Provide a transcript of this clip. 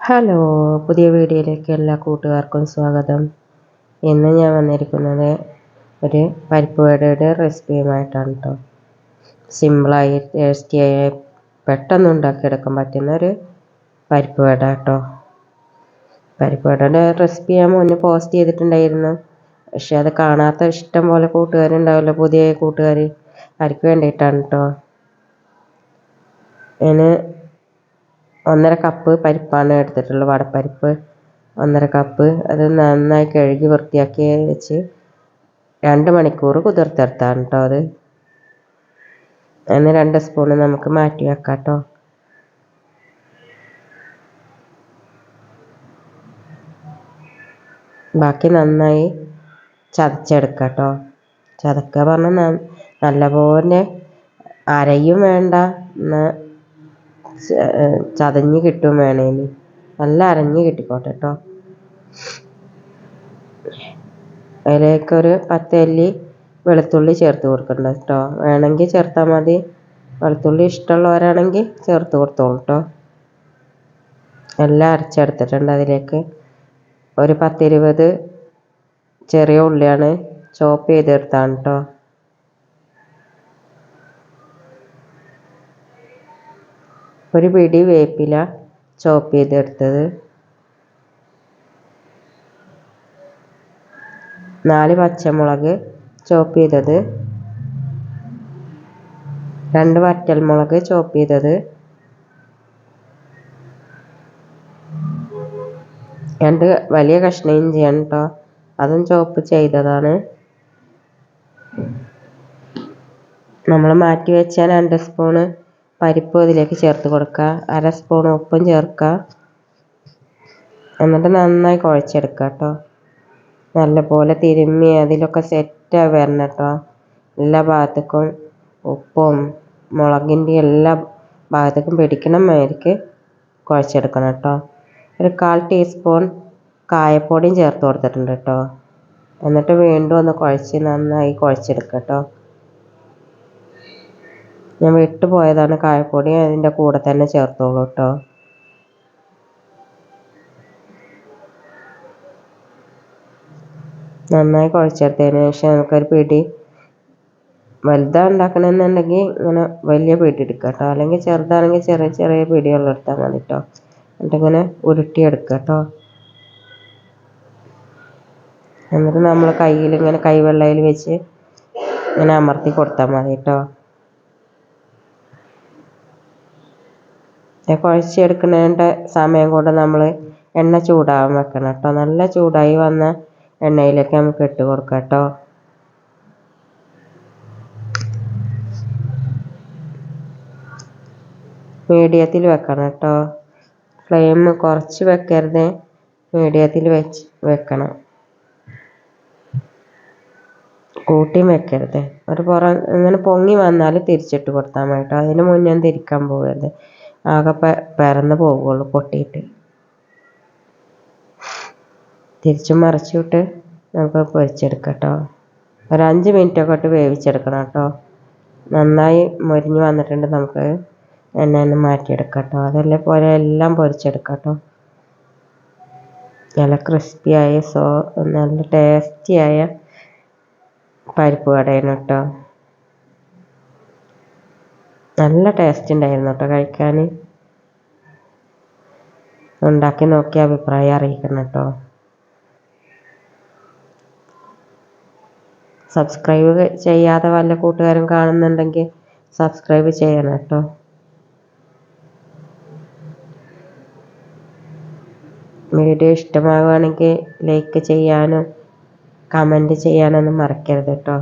Hello, പുതിയ വീഡിയോയിലേക്ക് എല്ലാ കൂട്ടുകാർക്കും സ്വാഗതം. ഇന്ന് ഞാൻ വന്നിരിക്കുന്നത് ഒരു പരിപ്പ് വടയുടെ റെസിപ്പിയുമായിട്ടാണ് കേട്ടോ. സിമ്പിളായി ടേസ്റ്റിയായി പെട്ടെന്ന് ഉണ്ടാക്കിയെടുക്കാൻ പറ്റുന്ന ഒരു പരിപ്പ് വട കേട്ടോ. പരിപ്പ് വടയുടെ റെസിപ്പി ഞാൻ മുന്നേ പോസ്റ്റ് ചെയ്തിട്ടുണ്ടായിരുന്നു. പക്ഷെ അത് കാണാത്ത ഇഷ്ടം പോലെ കൂട്ടുകാരുണ്ടാവില്ല, പുതിയ കൂട്ടുകാർ. അവർക്ക് വേണ്ടിയിട്ടാണ് കേട്ടോ. അതിന് 1.5 കപ്പ് പരിപ്പാണ് എടുത്തിട്ടുള്ളത്, വടപ്പരിപ്പ് 1.5 കപ്പ്. അത് നന്നായി കഴുകി വൃത്തിയാക്കി വെച്ച് 2 മണിക്കൂർ കുതിർത്തെടുത്താണ് കേട്ടോ. അതിന് 2 സ്പൂണ് നമുക്ക് മാറ്റി വെക്കാം കേട്ടോ. ബാക്കി നന്നായി ചതച്ചെടുക്കാം കേട്ടോ. ചതക്കുക പറഞ്ഞാൽ നല്ലപോലെ അരയും വേണ്ട, ചതഞ്ഞ് കിട്ടും വേണേന്. നല്ല അരഞ്ഞ് കിട്ടിക്കോട്ടെ കേട്ടോ. അതിലേക്കൊരു 10 അല്ലി വെളുത്തുള്ളി ചേർത്ത് കൊടുക്കണ്ട കേട്ടോ. വേണമെങ്കിൽ ചേർത്താൽ മതി, വെളുത്തുള്ളി ഇഷ്ടമുള്ളവരാണെങ്കിൽ ചേർത്ത് കൊടുത്തോളൂ കേട്ടോ. എല്ലാം അരച്ചെടുത്തിട്ടുണ്ട്. അതിലേക്ക് ഒരു 10-20 ചെറിയ ഉള്ളിയാണ് ചോപ്പ് ചെയ്തെടുത്താണ് കേട്ടോ. ഒരു പിടി വേപ്പില ചോപ്പ് ചെയ്തെടുത്തത്, 4 പച്ചമുളക് ചോപ്പ് ചെയ്തത്, 2 വറ്റൽമുളക് ചോപ്പ് ചെയ്തത്, 2 വലിയ കഷ്ണം ഇഞ്ചിയാണ് കേട്ടോ, അതും ചോപ്പ് ചെയ്തതാണ്. നമ്മൾ മാറ്റി വെച്ച 2 സ്പൂണ് പരിപ്പ് അതിലേക്ക് ചേർത്ത് കൊടുക്കുക. 1/2 സ്പൂൺ ഉപ്പും ചേർക്കുക. എന്നിട്ട് നന്നായി കുഴച്ചെടുക്കുക കേട്ടോ. നല്ലപോലെ തിരുമ്മി അതിലൊക്കെ സെറ്റായി വരണം കേട്ടോ. എല്ലാ ഭാഗത്തേക്കും ഉപ്പും മുളകിൻ്റെ എല്ലാ ഭാഗത്തേക്കും പിടിക്കണ മാതിരിക്ക് കുഴച്ചെടുക്കണം കേട്ടോ. ഒരു 1/4 ടീസ്പൂൺ കായപ്പൊടിയും ചേർത്ത് കൊടുത്തിട്ടുണ്ട് കേട്ടോ. എന്നിട്ട് വീണ്ടും ഒന്ന് കുഴച്ച് നന്നായി കുഴച്ചെടുക്കുക കേട്ടോ. ഞാൻ വിട്ടു പോയതാണ് കായപ്പൊടി, അതിൻ്റെ കൂടെ തന്നെ ചേർത്തോളൂ കേട്ടോ. നന്നായി കുഴച്ചെടുത്തതിന് ശേഷം നമുക്കൊരു പിടി, വലുതാണ് ഉണ്ടാക്കണമെന്നുണ്ടെങ്കിൽ ഇങ്ങനെ വലിയ പിടി എടുക്കുക കേട്ടോ. അല്ലെങ്കിൽ ചെറുതാണെങ്കിൽ ചെറിയ ചെറിയ പിടികൾ എടുത്താൽ മതി കേട്ടോ. എന്നിട്ടിങ്ങനെ ഉരുട്ടിയെടുക്കുക കേട്ടോ. എന്നിട്ട് നമ്മൾ കയ്യിൽ ഇങ്ങനെ കൈവെള്ളയിൽ വെച്ച് ഇങ്ങനെ അമർത്തി കൊടുത്താൽ മതി കേട്ടോ. കുഴച്ചെടുക്കുന്നതിൻ്റെ സമയം കൊണ്ട് നമ്മൾ എണ്ണ ചൂടാകാൻ വെക്കണം കേട്ടോ. നല്ല ചൂടായി വന്ന എണ്ണയിലേക്ക് നമുക്ക് ഇട്ട് കൊടുക്കാം കേട്ടോ. മീഡിയത്തിൽ വെക്കണം കേട്ടോ. ഫ്ലെയിം കുറച്ച് വെക്കരുത്, മീഡിയത്തിൽ വെക്കണം, കൂട്ടിയും വെക്കരുത്. ഒരു പുറം ഇങ്ങനെ പൊങ്ങി വന്നാൽ തിരിച്ചിട്ട് കൊടുത്താൽ മതി കേട്ടോ. അതിന് മുന്നേ തിരിക്കാൻ പോകരുത്, ആകെ പരന്ന് പോകുള്ളൂ പൊട്ടിയിട്ട്. തിരിച്ചും മറിച്ചിട്ട് നമുക്ക് പൊരിച്ചെടുക്കാം കേട്ടോ. ഒരു 5 മിനിറ്റൊക്കെ ഇട്ട് വേവിച്ചെടുക്കണം കേട്ടോ. നന്നായി മൊരിഞ്ഞ് വന്നിട്ടുണ്ട്, നമുക്ക് എണ്ണ മാറ്റിയെടുക്കാം കേട്ടോ. അതല്ലേ പോലെ എല്ലാം പൊരിച്ചെടുക്കാം കേട്ടോ. നല്ല ക്രിസ്പിയായ നല്ല ടേസ്റ്റിയായ പരിപ്പ് വടയാണ് കേട്ടോ. നല്ല ടേസ്റ്റ് ഉണ്ടായിരുന്നു കേട്ടോ കഴിക്കാൻ. ഉണ്ടാക്കി നോക്കി അഭിപ്രായം അറിയിക്കണം കേട്ടോ. സബ്സ്ക്രൈബ് ചെയ്യാതെ വല്ല കൂട്ടുകാരും കാണുന്നുണ്ടെങ്കിൽ സബ്സ്ക്രൈബ് ചെയ്യണം കേട്ടോ. വീഡിയോ ഇഷ്ടമാവുകയാണെങ്കിൽ ലൈക്ക് ചെയ്യാനും കമൻറ്റ് ചെയ്യാനൊന്നും മറക്കരുത് കേട്ടോ.